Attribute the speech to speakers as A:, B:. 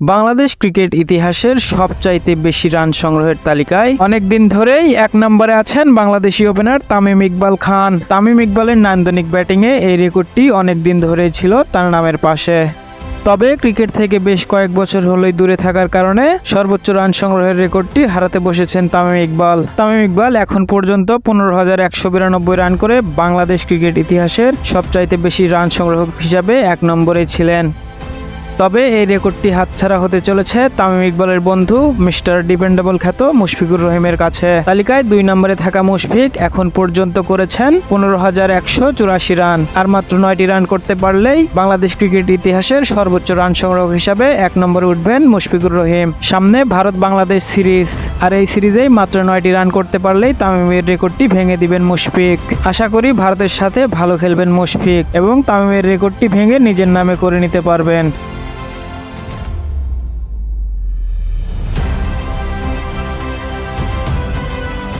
A: Bangladesh cricket ইতিহাসের সবচাইতে বেশি রান সংগ্রহের তালিকায় অনেকদিন ধরেই এক নম্বরে আছেন বাংলাদেশি ওপেনার তামিম ইকবাল খান। তামিম ইকবালের নান্দনিক ব্যাটিংয়ে এই রেকর্ডটি অনেকদিন ধরেই ছিল তার নামের পাশে। তবে ক্রিকেট থেকে বেশ কয়েক বছর হলেই দূরে থাকার কারণে সর্বোচ্চ রান সংগ্রহের রেকর্ডটি হারাতে বসেছেন তামিম ইকবাল। তামিম ইকবাল এখন পর্যন্ত 15,192 রান করে বাংলাদেশ ক্রিকেট ইতিহাসের সবচাইতে বেশি রান সংগ্রহক হিসাবে এক নম্বরে ছিলেন। তবে এই রেকর্ডটি হাতছাড়া হতে চলেছে তামিম ইকবালের বন্ধু মিস্টার ডিপেন্ডেবল খ্যাত মুশফিকুর রহিমের কাছে। তালিকায় 2 নম্বরে থাকা মুশফিক এখন পর্যন্ত করেছেন 15,184 রান। আর মাত্র 9টি রান করতে পারলেই বাংলাদেশ ক্রিকেট ইতিহাসের সর্বোচ্চ রান সংগ্রহক হিসাবে এক নম্বরে উঠবেন মুশফিকুর রহিম। সামনে ভারত বাংলাদেশ সিরিজ, আর এই সিরিজেই মাত্র 9টি রান করতে পারলেই তামিমের রেকর্ডটি ভেঙে দিবেন মুশফিক। আশা করি ভারতের সাথে ভালো খেলবেন মুশফিক এবং তামিমের রেকর্ডটি ভেঙে নিজের নামে করে নিতে পারবেন।